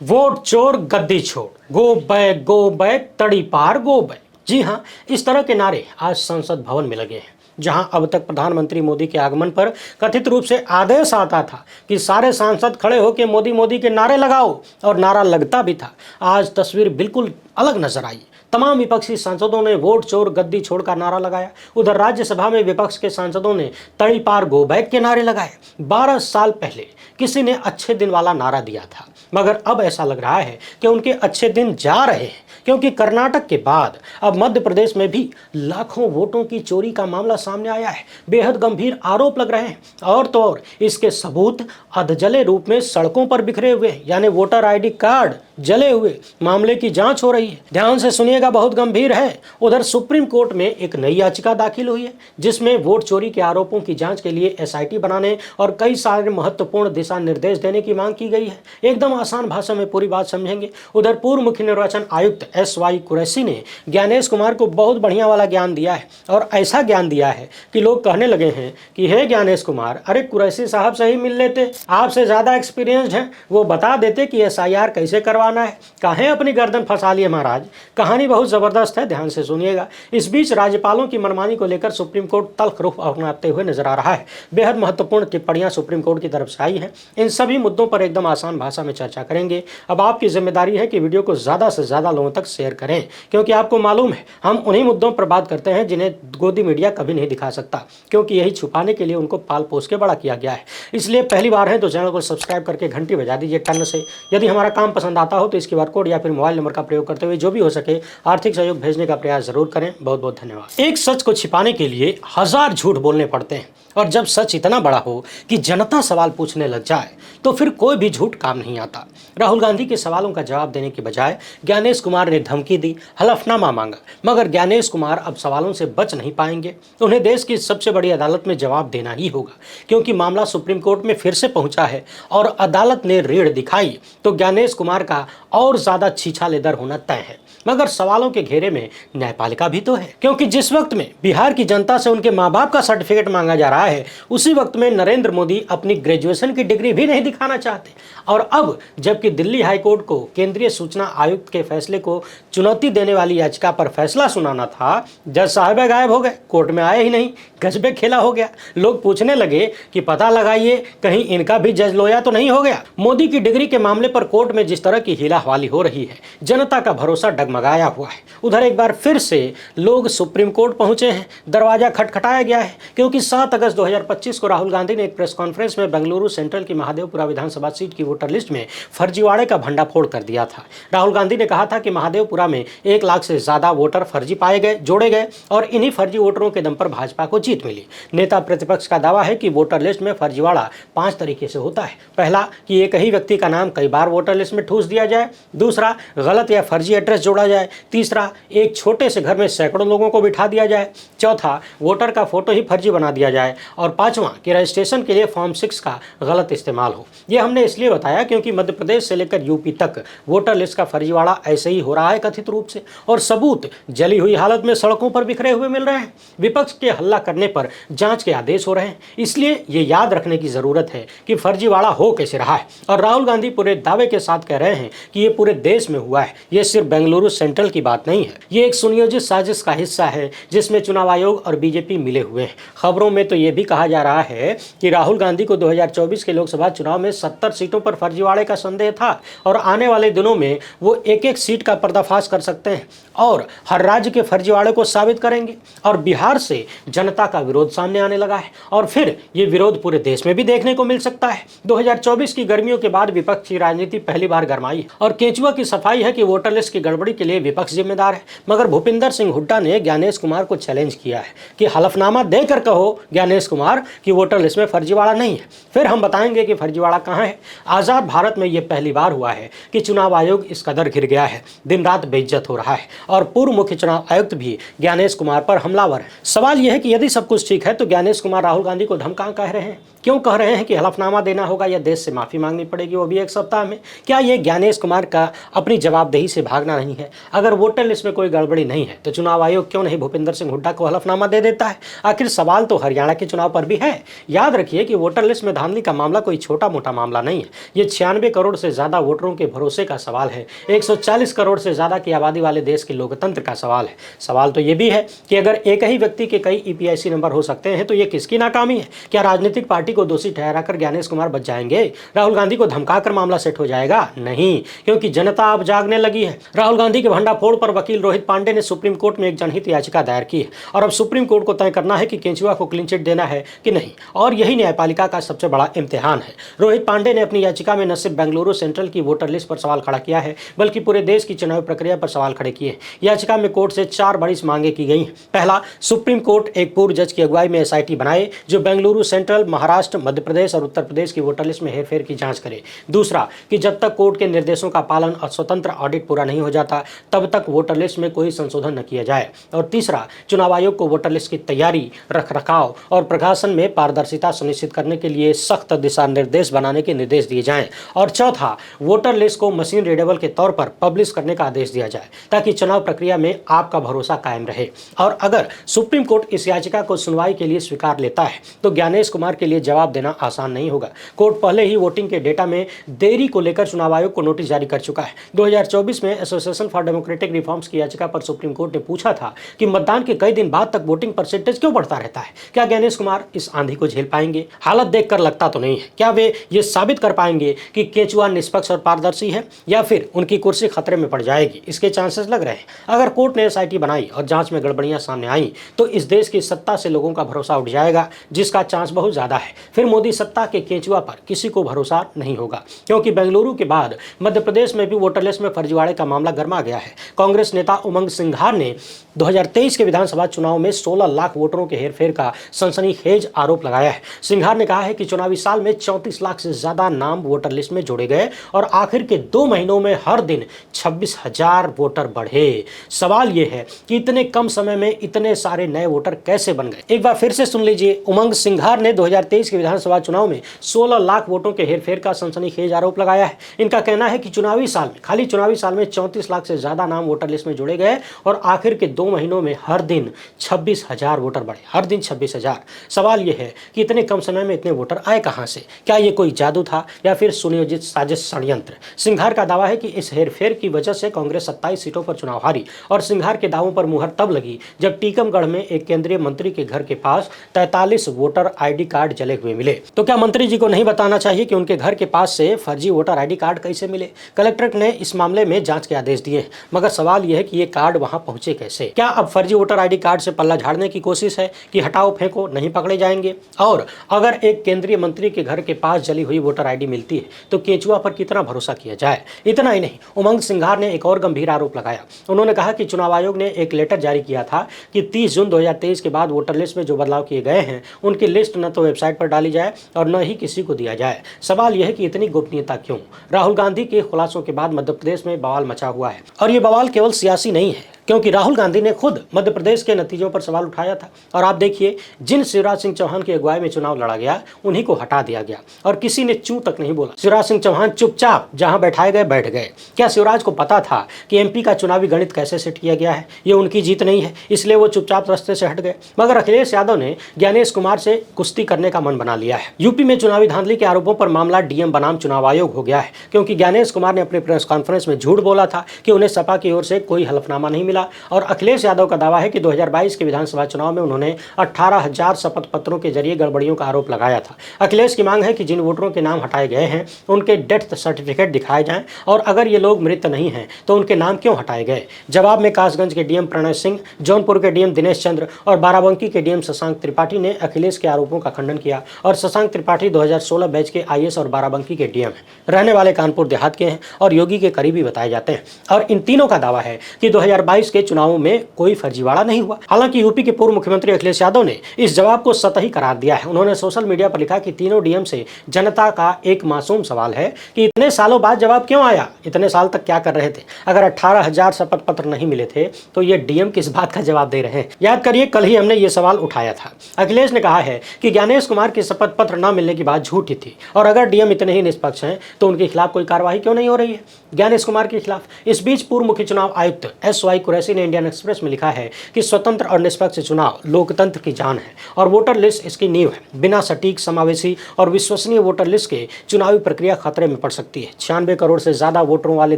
Vote चोर गद्दी छोड़, go back तड़ी पार गो बैक। जी हाँ, इस तरह के नारे आज संसद भवन में लगे हैं, जहां अब तक प्रधानमंत्री मोदी के आगमन पर कथित रूप से आदेश आता था कि सारे सांसद खड़े होकर मोदी मोदी के नारे लगाओ, और नारा लगता भी था। आज तस्वीर बिल्कुल अलग नजर आई। तमाम विपक्षी सांसदों ने वोट चोर गद्दी छोड़ का नारा लगाया। उधर राज्यसभा में विपक्ष के सांसदों ने तड़ी पार गो बैक के नारे लगाए। 12 साल पहले किसी ने अच्छे दिन वाला नारा दिया था, मगर अब ऐसा लग रहा है कि उनके अच्छे दिन जा रहे हैं, क्योंकि कर्नाटक के बाद अब मध्य प्रदेश में भी लाखों वोटों की चोरी का मामला सामने आया है। बेहद गंभीर आरोप लग रहे हैं, और तो और इसके सबूत अधजले रूप में सड़कों पर बिखरे हुए, यानी वोटर आईडी कार्ड जले हुए। मामले की जांच हो रही है। ध्यान से सुनिएगा, बहुत गंभीर है। उधर सुप्रीम कोर्ट में एक नई याचिका दाखिल हुई है, जिसमें वोट चोरी के आरोपों की जांच के लिए एसआईटी बनाने और कई सारे महत्वपूर्ण दिशा निर्देश देने की मांग की गई है। एकदम आसान भाषा में पूरी बात समझेंगे। उधर पूर्व मुख्य निर्वाचन आयुक्त एसवाई कुरैशी ने ज्ञानेश कुमार को बहुत बढ़िया वाला ज्ञान दिया है, और ऐसा ज्ञान दिया है कि लोग कहने लगे हैं कि हे ज्ञानेश कुमार, अरे कुरैशी साहब से ही मिल लेते, आपसे ज्यादा एक्सपीरियंस्ड हैं, वो बता देते कि एसआईआर कैसे करवाना है। काहे अपनी गर्दन फंसा लिए महाराज। कहानी बहुत जबरदस्त है, ध्यान से सुनिएगा। इस बीच राज्यपालों की मनमानी को लेकर सुप्रीम कोर्ट तल्ख रुख अपनाते हुए नजर आ रहा है। बेहद महत्वपूर्ण टिप्पणियां सुप्रीम कोर्ट की तरफ से आई हैं। इन सभी मुद्दों पर एकदम आसान भाषा में चर्चा करेंगे। अब आपकी जिम्मेदारी है कि वीडियो को ज्यादा से ज्यादा लोगों तक शेयर करें, क्योंकि आपको मालूम है हम उन्हीं मुद्दों पर बात करते हैं जिन्हें गोदी मीडिया कभी नहीं दिखा सकता, क्योंकि यही छुपाने के लिए उनको पाल पोस के बड़ा किया गया है। इसलिए पहली बार है तो चैनल को सब्सक्राइब करके घंटी बजा दीजिए टन से। यदि हमारा काम पसंद आता हो तो इसके QR कोड या फिर मोबाइल नंबर का प्रयोग करते हुए जो भी हो सके आर्थिक सहयोग भेजने का प्रयास जरूर करें। बहुत बहुत धन्यवाद। एक सच को छिपाने के लिए हजार झूठ बोलने पड़ते हैं, और जब सच इतना बड़ा हो कि जनता सवाल पूछने लग जाए तो फिर कोई भी झूठ काम नहीं आता। राहुल गांधी के सवालों का जवाब देने के बजाय ज्ञानेश कुमार ने धमकी दी, हलफनामा मांगा, मगर ज्ञानेश कुमार अब सवालों से बच नहीं पाएंगे। उन्हें देश की सबसे बड़ी अदालत में जवाब देना ही होगा, क्योंकि मामला सुप्रीम कोर्ट में फिर से पहुंचा है और अदालत ने रीढ़ दिखाई तो ज्ञानेश कुमार का और ज्यादा छीछालेदर होना तय है। मगर सवालों के घेरे में न्यायपालिका भी तो है, क्योंकि जिस वक्त में बिहार की जनता से उनके माँ बाप का सर्टिफिकेट मांगा जा रहा है, उसी वक्त में नरेंद्र मोदी अपनी ग्रेजुएशन की डिग्री भी नहीं दिखाना चाहते। और अब जबकि दिल्ली हाईकोर्ट को केंद्रीय सूचना आयुक्त के फैसले को चुनौती देने वाली याचिका पर फैसला सुनाना था, जज साहब गायब हो गए, कोर्ट में आए ही नहीं। गजबे खेला हो गया। लोग पूछने लगे कि पता लगाइए कहीं इनका भी जज लोया तो नहीं हो गया। मोदी की डिग्री के मामले पर कोर्ट में जिस तरह की हिला हवाली हो रही है, जनता का भरोसा डगमगाया हुआ है। उधर एक बार फिर से लोग सुप्रीम कोर्ट पहुंचे हैं। दरवाजा खटखटाया गया है, क्योंकि 7 अगस्त 2025 को राहुल गांधी ने एक प्रेस कॉन्फ्रेंस में बेंगलुरु सेंट्रल की महादेवपुरा विधानसभा सीट की वोटर लिस्ट में फर्जीवाड़े का भंडाफोड़ कर दिया था। राहुल गांधी ने कहा था कि महादेवपुरा में 1 लाख से ज्यादा वोटर फर्जी पाए गए, जोड़े गए, और इन्हीं फर्जी वोटरों के दम पर भाजपा को जीत मिली। नेता प्रतिपक्ष का दावा है कि वोटर लिस्ट में फर्जीवाड़ा 5 तरीके से होता है। पहला, कि एक ही व्यक्ति का नाम कई बार वोटर लिस्ट में ठूस दिया जाए। दूसरा, गलत या फर्जी एड्रेस जोड़ा जाए। तीसरा, एक छोटे से घर में सैकड़ों लोगों को बिठा दिया जाए। चौथा, वोटर का फोटो ही फर्जी बना दिया जाए। और पांचवां, कि रजिस्ट्रेशन के लिए फॉर्म 6 का गलत इस्तेमाल हो। यह हमने इसलिए बताया क्योंकि मध्य प्रदेश से लेकर यूपी तक वोटर लिस्ट का फर्जीवाड़ा ऐसे ही हो रहा है कथित रूप से, और सबूत जली हुई हालत में सड़कों पर बिखरे हुए मिल रहे हैं। विपक्ष के हल्ला करने पर जांच के आदेश हो रहे हैं। इसलिए ये याद रखने की जरूरत है कि फर्जीवाड़ा हो कैसे रहा है। और राहुल गांधी पूरे दावे के साथ कह रहे हैं कि ये पूरे देश में हुआ है, ये सिर्फ बेंगलुरु सेंट्रल की बात नहीं है। ये एक सुनियोजित साजिश का हिस्सा है, जिसमें चुनाव आयोग और बीजेपी मिले हुए हैं। खबरों में तो ये भी कहा जा रहा है कि राहुल गांधी को 2024 के लोकसभा चुनाव में 70 सीटों पर फर्जीवाड़े का संदेह था, और आने वाले दिनों में वो एक सीट का पर्दाफाश कर सकते हैं और हर राज्य के फर्जीवाड़े को साबित करेंगे। और बिहार से जनता का विरोध सामने आने लगा है, और फिर ये विरोध पूरे देश में भी देखने को मिल सकता है। 2024 की गर्मियों के बाद विपक्ष की राजनीति पहली बार गरमाई, और केंचुआ की सफाई है कि वोटर लिस्ट की गड़बड़ी के लिए विपक्ष जिम्मेदार है। मगर भूपिंदर सिंह हुड्डा ने ज्ञानेश कुमार को चैलेंज किया है कि हलफनामा देकर कहो ज्ञानेश कुमार कि वोटर लिस्ट में फर्जीवाड़ा नहीं है, फिर हम बताएंगे कि फर्जीवाड़ा कहां है। आजाद भारत में यह पहली बार हुआ है कि चुनाव आयोग इस कदर घिर गया है, दिन रात बेइज्जत हो रहा है, और पूर्व मुख्य चुनाव आयुक्त भी ज्ञानेश कुमार पर हमलावर है। सवाल यह है कि यदि सब कुछ ठीक है तो ज्ञानेश कुमार राहुल गांधी को धमका कह रहे हैं। क्यों कह रहे हैं कि हलफनामा देना होगा या देश से माफ़ी मांगनी पड़ेगी, वो भी एक सप्ताह में? क्या ये ज्ञानेश कुमार का अपनी जवाबदेही से भागना नहीं है? अगर वोटर लिस्ट में कोई गड़बड़ी नहीं है तो चुनाव आयोग क्यों नहीं भूपेंद्र सिंह हुड्डा को हलफनामा दे देता है? आखिर सवाल तो हरियाणा के चुनाव पर भी है। याद रखिए कि वोटर लिस्ट में धांधली का मामला कोई छोटा मोटा मामला नहीं है। ये 96 करोड़ से ज्यादा वोटरों के भरोसे का सवाल है। 140 करोड़ से ज्यादा की आबादी वाले देश के लोकतंत्र का सवाल है। सवाल तो ये भी है कि अगर एक ही व्यक्ति के कई ईपीआईसी नंबर हो सकते हैं तो ये किसकी नाकामी है? क्या राजनीतिक पार्टी को दोषी ठहराकर ज्ञानेश कुमार बच जाएंगे? राहुल गांधी को धमकाकर मामला सेट हो जाएगा? नहीं, क्योंकि जनता अब जागने लगी है। राहुल गांधी के भंडाफोड़ पर वकील रोहित पांडे ने सुप्रीम कोर्ट में एक जनहित याचिका दायर की है और अब सुप्रीम कोर्ट को तय करना है कि केजरीवाल को क्लीन चिट देना है कि नहीं, और यही न्यायपालिका का सबसे बड़ा इम्तिहान है। रोहित पांडे ने अपनी याचिका में न सिर्फ बेंगलुरु सेंट्रल की वोटर लिस्ट पर सवाल खड़ा किया है बल्कि पूरे देश की चुनाव प्रक्रिया पर सवाल खड़े किए। याचिका में कोर्ट से 4 बड़ी मांगे की गई हैं। पहला, सुप्रीम कोर्ट एक पूर्व जज की अगुवाई में एसआईटी बनाए जो बेंगलुरु सेंट्रल, महाराष्ट्र, मध्य प्रदेश और उत्तर प्रदेश की वोटर लिस्ट में हेरफेर की जांच करे। दूसरा, कि जब तक कोर्ट के निर्देशों का पालन और स्वतंत्र ऑडिट पूरा नहीं हो जाता तब तक वोटर लिस्ट में कोई संशोधन न किया जाए। और तीसरा, चुनाव आयोग को वोटर लिस्ट की तैयारी, रखरखाव और प्रकाशन में पारदर्शिता सुनिश्चित करने के लिए सख्त दिशा निर्देश बनाने के निर्देश दिए जाएं। और चौथा, वोटर लिस्ट को मशीन रीडेबल के तौर पर पब्लिश करने का आदेश दिया जाए ताकि चुनाव प्रक्रिया में आपका भरोसा कायम रहे। और अगर सुप्रीम कोर्ट इस याचिका को सुनवाई के लिए स्वीकार लेता है तो ज्ञानेश कुमार के लिए जवाब देना आसान नहीं होगा। कोर्ट पहले ही वोटिंग के डेटा में देरी को लेकर चुनाव आयोग को नोटिस जारी कर चुका है। 2024 में एसोसिएशन फॉर डेमोक्रेटिक रिफॉर्म्स की याचिका पर सुप्रीम कोर्ट ने पूछा था कि मतदान के कई दिन बाद तक वोटिंग परसेंटेज क्यों बढ़ता रहता है? क्या ज्ञानेश कुमार इस आंधी को झेल पाएंगे? हालत देखकर लगता तो नहीं है। क्या वे ये साबित कर पाएंगे कि केजरीवाल निष्पक्ष और पारदर्शी है या फिर उनकी कुर्सी खतरे में पड़ जाएगी? इसके चांसेस लग रहे हैं। अगर कोर्ट ने एसआईटी बनाई और जांच में गड़बड़ियां सामने आई तो इस देश की सत्ता से लोगों का भरोसा उठ जाएगा, जिसका चांस बहुत ज्यादा है। फिर मोदी सत्ता के केजरीवाल पर किसी को भरोसा नहीं होगा, क्योंकि बेंगलुरु के बाद मध्य प्रदेश में भी वोटर लिस्ट में फर्जीवाड़े का मामला गर्मा गया है। कांग्रेस नेता उमंग सिंघार ने 2023 के विधानसभा चुनाव में 16 लाख वोटरों के हेरफेर का सनसनीखेज आरोप लगाया है। सिंघार ने कहा है कि चुनावी साल में 34 लाख से ज्यादा नाम वोटर लिस्ट में जोड़े गए और आखिर के 2 महीनों में हर दिन 26,000 वोटर बढ़े। सवाल यह है कि इतने कम समय में इतने सारे नए वोटर कैसे बन गए? एक बार फिर से सुन लीजिए। उमंग सिंघार ने 2023 के विधानसभा चुनाव में 16 लाख वोटों के हेरफेर का सनसनीखेज आरोप लगाया है। इनका कहना है कि चुनावी साल में, खाली चुनावी साल में 34 लाख से ज्यादा नाम वोटर लिस्ट में जोड़े गए और आखिर के 2 महीनों में हर दिन 26,000 वोटर बढ़े। हर दिन 26,000। सवाल यह है कि इतने कम समय में इतने वोटर आए कहां से? क्या ये कोई जादू था या फिर सुनियोजित साजिश, षड्यंत्र? सिंघार का दावा है कि इस हेरफेर की वजह से कांग्रेस 27 सीटों पर चुनाव हारी और सिंघार के दावों पर मुहर तब लगी जब टीकमगढ़ में एक केंद्रीय मंत्री के घर के पास 43 वोटर आईडी कार्ड जले हुए मिले। तो क्या मंत्री जी को नहीं बताना चाहिए कि उनके घर के पास से फर्जी वोटर आईडी कार्ड कैसे मिले? कलेक्टर ने इस मामले में जांच के आदेश दिए हैं, मगर सवाल यह है कि ये कार्ड वहां पहुंचे कैसे? क्या अब फर्जी वोटर आईडी कार्ड से पल्ला झाड़ने की कोशिश है कि हटाओ फेंको, नहीं पकड़े जाएंगे? और अगर एक केंद्रीय मंत्री के घर के पास जली हुई वोटर आईडी मिलती है तो केजरीवाल पर कितना भरोसा किया जाए? इतना ही नहीं, उमंग सिंघार ने एक और गंभीर आरोप लगाया। उन्होंने कहा कि चुनाव आयोग ने एक लेटर जारी किया था कि 30 जून 2023 के बाद वोटर लिस्ट में जो बदलाव किए गए हैं उनकी लिस्ट न तो वेबसाइट पर डाली जाए और न ही किसी को दिया जाए। सवाल यह है कि इतनी गोपनीयता क्यों? राहुल गांधी के खुलासों के बाद मध्य प्रदेश में बवाल मचा हुआ है और ये बवाल केवल सियासी नहीं है, क्योंकि राहुल गांधी ने खुद मध्य प्रदेश के नतीजों पर सवाल उठाया था। और आप देखिए, जिन शिवराज सिंह चौहान की अगुवाई में चुनाव लड़ा गया उन्हीं को हटा दिया गया और किसी ने चू तक नहीं बोला। शिवराज सिंह चौहान चुपचाप जहां बैठाए गए बैठ गए। क्या शिवराज को पता था कि एमपी का चुनावी गणित कैसे सेट किया गया है? ये उनकी जीत नहीं है, इसलिए वो चुपचाप रास्ते से हट गए। मगर अखिलेश यादव ने ज्ञानेश कुमार से कुश्ती करने का मन बना लिया है। यूपी में चुनावी धांधली के आरोपों पर मामला डीएम बनाम चुनाव आयोग हो गया है, क्योंकि ज्ञानेश कुमार ने अपने प्रेस कॉन्फ्रेंस में झूठ बोला था कि उन्हें सपा की ओर से कोई हलफनामा नहीं मिला। और अखिलेश यादव का दावा है कि 2022 के विधानसभा चुनाव में उन्होंने 18,000 शपथ पत्रों के जरिए गड़बड़ियों का आरोप लगाया था। अखिलेश की मांग है कि जिन वोटरों के नाम हटाए गए हैं उनके डेथ सर्टिफिकेट दिखाए जाएं और अगर ये लोग मृत नहीं हैं तो उनके नाम क्यों हटाए गए? जवाब में कासगंज के डीएम प्रणय सिंह, जौनपुर के डीएम दिनेश चंद्र और बाराबंकी के डीएम शशांक त्रिपाठी ने अखिलेश के आरोपों का खंडन किया। और शशांक त्रिपाठी 2016 बैच के आईएएस और बाराबंकी के डीएम हैं, रहने वाले कानपुर देहात के हैं और योगी के करीबी बताए जाते हैं। और इन तीनों का दावा है कि 2022 2022 के चुनावों में कोई फर्जीवाड़ा नहीं हुआ। हालांकि यूपी के पूर्व मुख्यमंत्री अखिलेश यादव ने इस जवाब को सतही करार दिया है। उन्होंने सोशल मीडिया पर लिखा कि तीनों डीएम से जनता का एक मासूम सवाल है कि इतने सालों बाद जवाब क्यों आया, इतने साल तक क्या कर रहे थे। अगर 18,000 शपथ पत्र नहीं मिले थे तो ये डीएम किस बात का जवाब दे रहे हैं। याद करिए, कल ही हमने ये सवाल उठाया था। अखिलेश ने कहा है कि ज्ञानेश कुमार की शपथ पत्र न मिलने की बात झूठी थी, और अगर डीएम इतने ही निष्पक्ष हैं तो उनके खिलाफ कोई कार्रवाई क्यों नहीं हो रही है ज्ञानेश कुमार के खिलाफ। इस बीच पूर्व मुख्य चुनाव आयुक्त SY कुरैशी ने इंडियन एक्सप्रेस में लिखा है कि स्वतंत्र और निष्पक्ष चुनाव लोकतंत्र की जान है और वोटर लिस्ट इसकी नींव है। बिना सटीक, समावेशी और विश्वसनीय वोटर लिस्ट के चुनावी प्रक्रिया खतरे में पड़ सकती है। 96 करोड़ से ज्यादा वोटरों वाले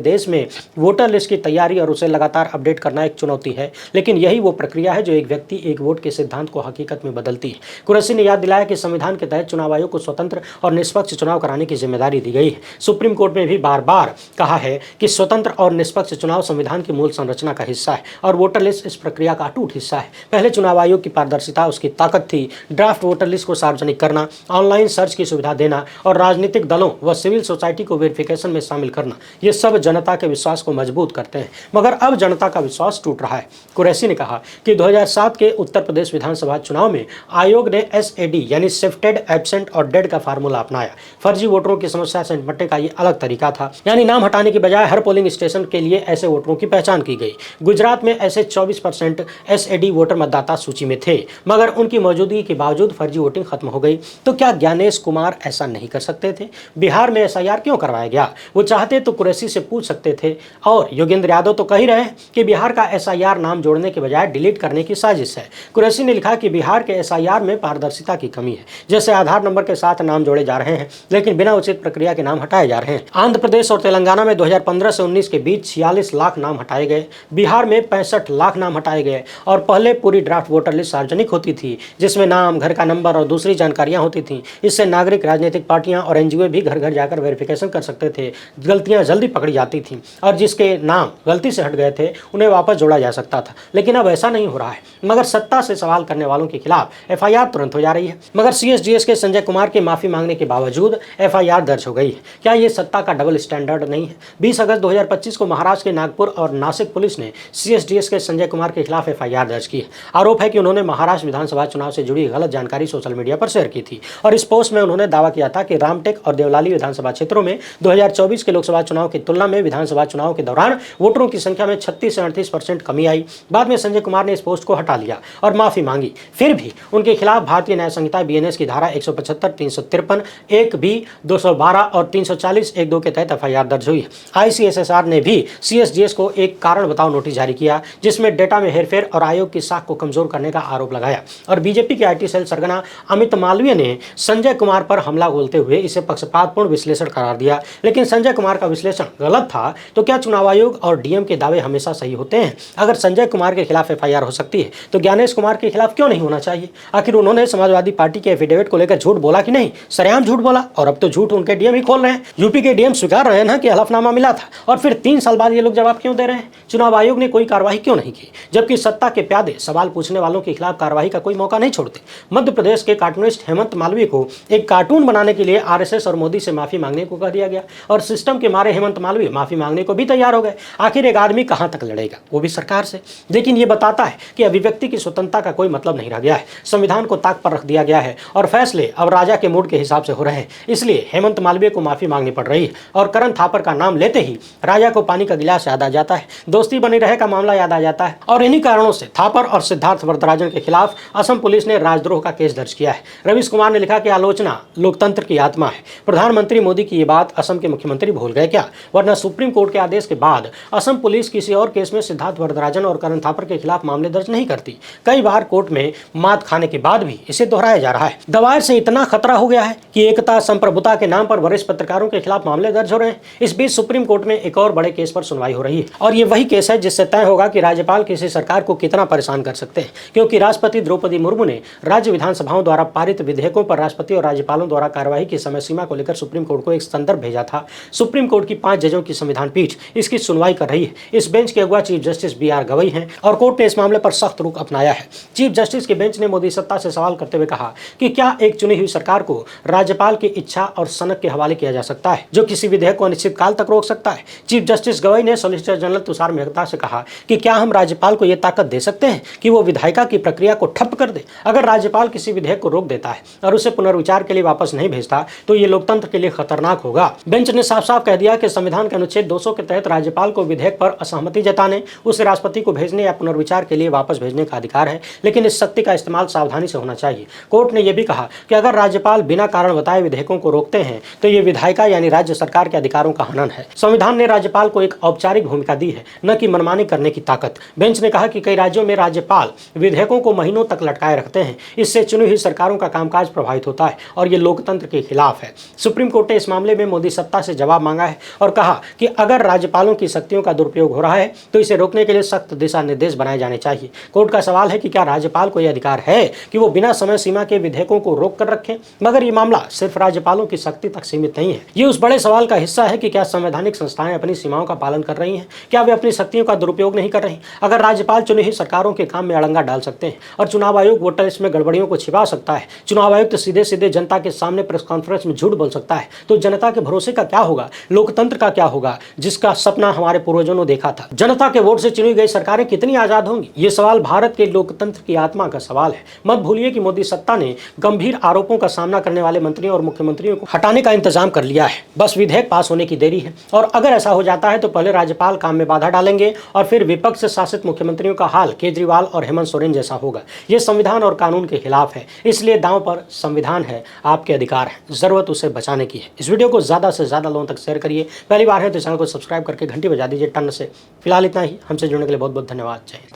देश में वोटर लिस्ट की तैयारी और उसे लगातार अपडेट करना एक चुनौती है, लेकिन यही वो प्रक्रिया है जो एक व्यक्ति एक वोट के सिद्धांत को हकीकत में बदलती है। कुरैशी ने याद दिलाया कि संविधान के तहत चुनाव आयोग को स्वतंत्र और निष्पक्ष चुनाव कराने की जिम्मेदारी दी गई है। सुप्रीम कोर्ट में भी बार बार कहा है कि स्वतंत्र और निष्पक्ष चुनाव संविधान की मूल संरचना का हिस्सा है और वोटर लिस्ट इस प्रक्रिया का अटूट हिस्सा है। पहले चुनाव आयोग की पारदर्शिता उसकी ताकत थी। ड्राफ्ट वोटर लिस्ट को सार्वजनिक करना, ऑनलाइन सर्च की सुविधा देना और राजनीतिक दलों व सिविल सोसाइटी को वेरिफिकेशन में शामिल करना, ये सब जनता के विश्वास को मजबूत करते हैं। मगर अब जनता का विश्वास टूट रहा है। कुरैशी ने कहा कि 2007 के उत्तर प्रदेश विधानसभा चुनाव में आयोग ने SAD यानी शिफ्टेड, एब्सेंट और डेड का फार्मूला अपनाया। फर्जी वोटरों की समस्या से निपटने का ये अलग तरीका था, यानी नाम हटाने की बजाय हर पोलिंग स्टेशन के लिए ऐसे वोटरों की पहचान की गई। गुजरात में ऐसे 24% SAD वोटर मतदाता सूची में थे, मगर उनकी मौजूदगी के बावजूद फर्जी वोटिंग खत्म हो गई। तो क्या ज्ञानेश कुमार ऐसा नहीं कर सकते थे? बिहार में SIR क्यों करवाया गया? वो चाहते तो कुरैशी से पूछ सकते थे। और योगेंद्र यादव तो कह ही रहे हैं कि बिहार का SIR नाम जोड़ने के बजाय डिलीट करने की साजिश है। कुरैशी ने लिखा कि बिहार के SIR में पारदर्शिता की कमी है। जैसे आधार नंबर के साथ नाम जोड़े जा रहे हैं, लेकिन बिना उचित प्रक्रिया के नाम हटाए जा रहे हैं। आंध्र प्रदेश और तेलंगाना में 2015 से 19 के बीच 46 लाख नाम हटाए गए। बिहार में 65 लाख नाम हटाए गए। और पहले पूरी ड्राफ्ट वोटर लिस्ट सार्वजनिक होती थी, जिसमें नाम, घर का नंबर और दूसरी जानकारियां होती थी। इससे नागरिक, राजनीतिक पार्टियां और NGO भी घर घर जाकर वेरिफिकेशन कर सकते थे। गलतियां जल्दी पकड़ी जाती थी और जिसके नाम गलती से हट गए थे उन्हें वापस जोड़ा जा सकता था। लेकिन अब ऐसा नहीं हो रहा है। मगर सत्ता से सवाल करने वालों के खिलाफ FIR तुरंत हो जा रही है। मगर CSDS के संजय कुमार के माफी मांगने के बावजूद FIR दर्ज हो गई है। क्या ये सत्ता का डबल स्टैंडर्ड नहीं है? 20 अगस्त 2025 को महाराष्ट्र के नागपुर और नासिक पुलिस ने CSDS के संजय कुमार के खिलाफ FIR दर्ज की है। आरोप है कि उन्होंने महाराष्ट्र विधानसभा चुनाव से जुड़ी गलत जानकारी सोशल मीडिया पर शेयर की थी और इस पोस्ट में उन्होंने दावा किया था कि रामटेक और देवलाली विधानसभा क्षेत्रों में 2024 के लोकसभा चुनाव की तुलना में विधानसभा चुनाव के दौरान वोटरों की संख्या में 36 से 38% कमी आई। बाद में संजय कुमार ने इस पोस्ट को हटा लिया और माफी मांगी। फिर भी उनके खिलाफ भारतीय न्याय संहिता BNS की धारा 175, 353, 1B, 212 और 340, 1-2 के तहत FIR दर्ज हुई। ICSSR ने भी CSDS को एक कारण बताओ नोटिस जारी किया, जिसमें डेटा में हेरफेर और आयोग की साख को कमजोर करने का आरोप लगाया। और बीजेपी के IT सेल सरगना अमित मालवीय ने संजय कुमार पर हमला बोलते हुए इसे पक्षपातपूर्ण विश्लेषण करार दिया। लेकिन संजय कुमार का विश्लेषण गलत था तो क्या चुनाव आयोग और DM के दावे हमेशा सही होते हैं? अगर संजय कुमार के खिलाफ FIR हो सकती है तो ज्ञानेश कुमार के खिलाफ क्यों नहीं होना चाहिए? आखिर उन्होंने समाजवादी पार्टी के एफिडेविट को लेकर झूठ बोला कि नहीं? सरेआम झूठ बोला और अब तो झूठ उनके DM ही खोल रहे हैं। यूपी के DM स्वीकार रहे हैं ना कि हलफनामा मिला था, और फिर 3 साल बाद ये लोग जवाब क्यों दे रहे हैं? चुनाव आयोग ने कोई कार्रवाई क्यों नहीं की, जबकि सत्ता के प्यादे सवाल पूछने वालों के खिलाफ कार्रवाई का कोई मौका नहीं छोड़ते? मध्य प्रदेश के कार्टूनिस्ट हेमंत मालवीय को एक कार्टून बनाने के लिए RSS और मोदी से माफी मांगने को कह दिया गया और सिस्टम के मारे हेमंत मालवीय माफी मांगने को भी तैयार हो गए। आखिर एक आदमी कहां तक लड़ेगा, वो भी सरकार से? लेकिन ये बताता है कि अभिव्यक्ति की स्वतंत्रता का कोई मतलब नहीं रह गया है। संविधान को ताक पर रख दिया गया है और फैसले अब राजा के मूड के हिसाब से हो रहे हैं। इसलिए हेमंत मालवीय को माफी मांगनी पड़ रही है और करण थापर का नाम लेते ही राजा को पानी का गिलास याद आ जाता है, दोस्ती बनी रहे का मामला याद आ जाता है। और इन्हीं कारणों से थापर और सिद्धार्थ वरदराजन के खिलाफ असम पुलिस ने राजद्रोह का केस दर्ज किया है। रवीश कुमार ने लिखा कि आलोचना लोकतंत्र की आत्मा है। प्रधानमंत्री मोदी की ये बात असम के मुख्यमंत्री भूल गए क्या? वरना सुप्रीम कोर्ट के आदेश के बाद असम पुलिस किसी और केस में सिद्धार्थ वरदराजन और करण थापर के खिलाफ मामले दर्ज नहीं करती। कई बार कोर्ट में मात खाने के बाद भी इसे दोहराया जा रहा है। दवायर से इतना खतरा हो गया है कि एकता संप्रभुता के नाम पर वरिष्ठ पत्रकारों के खिलाफ मामले दर्ज हो रहे हैं। इस बीच सुप्रीम कोर्ट में एक और बड़े केस पर सुनवाई हो रही है और ये वही केस है जिससे तय होगा कि राज्यपाल किसी सरकार को कितना परेशान कर सकते हैं, क्योंकि राष्ट्रपति द्रौपदी मुर्मू ने राज्य विधानसभाओं द्वारा पारित विधेयकों पर राष्ट्रपति और राज्यपालों द्वारा कार्यवाही की समय सीमा को लेकर सुप्रीम कोर्ट को एक संदर्भ भेजा था। सुप्रीम कोर्ट की 5 जजों की संविधान पीठ इसकी सुनवाई कर रही है। इस बेंच के अगुवा चीफ जस्टिस BR गवई हैं और कोर्ट ने इस मामले पर सख्त रुख अपनाया है। चीफ जस्टिस के बेंच ने मोदी सत्ता से सवाल करते हुए कहा कि क्या एक चुनी हुई सरकार को राज्यपाल की इच्छा और सनक के हवाले किया जा सकता है, जो किसी विधेयक को अनिश्चित काल तक रोक सकता है? चीफ जस्टिस गवई ने सॉलिसिटर जनरल तुषार मेहता से कहा कहा कि क्या हम राज्यपाल को यह ताकत दे सकते हैं कि वो विधायिका की प्रक्रिया को ठप कर दे। अगर राज्यपाल किसी विधेयक को रोक देता है और उसे पुनर्विचार के लिए वापस नहीं भेजता तो ये लोकतंत्र के लिए खतरनाक होगा। बेंच ने साफ साफ कह दिया कि संविधान के अनुच्छेद 200 के तहत राज्यपाल को विधेयक पर असहमति जताने, उसे राष्ट्रपति को भेजने या पुनर्विचार के लिए वापस भेजने का अधिकार है, लेकिन इस शक्ति का इस्तेमाल सावधानी से होना चाहिए। कोर्ट ने यह भी कहा कि अगर राज्यपाल बिना कारण बताए विधेयकों को रोकते हैं तो ये विधायिका यानी राज्य सरकार के अधिकारों का हनन है। संविधान ने राज्यपाल को एक औपचारिक भूमिका दी है, न कि मनमानी करने की ताकत। बेंच ने कहा कि कई राज्यों में राज्यपाल विधेयकों को महीनों तक लटकाए रखते हैं। इससे चुनी हुई सरकारों का कामकाज प्रभावित होता है और ये लोकतंत्र के खिलाफ है। सुप्रीम कोर्ट ने इस मामले में मोदी सत्ता से जवाब मांगा है और कहा कि अगर राज्यपालों की शक्तियों का दुरुपयोग हो रहा है तो इसे रोकने के लिए सख्त दिशा निर्देश बनाए जाने चाहिए। कोर्ट का सवाल है कि क्या राज्यपाल को यह अधिकार है कि वो बिना समय सीमा के विधेयकों को रोक कर रखें। मगर ये मामला सिर्फ राज्यपालों की शक्ति तक सीमित नहीं है। ये उस बड़े सवाल का हिस्सा है कि क्या संवैधानिक संस्थाएं अपनी सीमाओं का पालन कर रही हैं, क्या वे अपनी शक्तियों का दुरुपयोग नहीं कर रही। अगर राज्यपाल चुनी हुई सरकारों के काम में अड़ंगा डाल सकते हैं और चुनाव आयोग वोटर लिस्ट में गड़बड़ियों को छिपा सकता है, चुनाव आयोग तो सीधे सीधे जनता के सामने प्रेस कॉन्फ्रेंस में झूठ बोल सकता है, तो जनता के भरोसे का क्या होगा, लोकतंत्र का क्या होगा, जिसका सपना हमारे पूर्वजों ने देखा था। जनता के वोट से चुनी गई सरकारें कितनी आजाद होंगी, ये सवाल भारत के लोकतंत्र की आत्मा का सवाल है। मत भूलिए कि मोदी सत्ता ने गंभीर आरोपों का सामना करने वाले मंत्रियों और मुख्यमंत्रियों को हटाने का इंतजाम कर लिया है। बस विधेयक पास होने की देरी है और अगर ऐसा हो जाता है तो पहले राज्यपाल काम में बाधा डालेंगे और फिर विपक्ष से शासित मुख्यमंत्रियों का हाल केजरीवाल और हेमंत सोरेन जैसा होगा। यह संविधान और कानून के खिलाफ है, इसलिए दांव पर संविधान है, आपके अधिकार है, जरूरत उसे बचाने की है। इस वीडियो को ज्यादा से ज्यादा लोगों तक शेयर करिए। पहली बार है तो चैनल को सब्सक्राइब करके घंटी बजा दीजिए टन से। फिलहाल इतना ही। हमसे जुड़ने के लिए बहुत बहुत धन्यवाद। जय हिंद।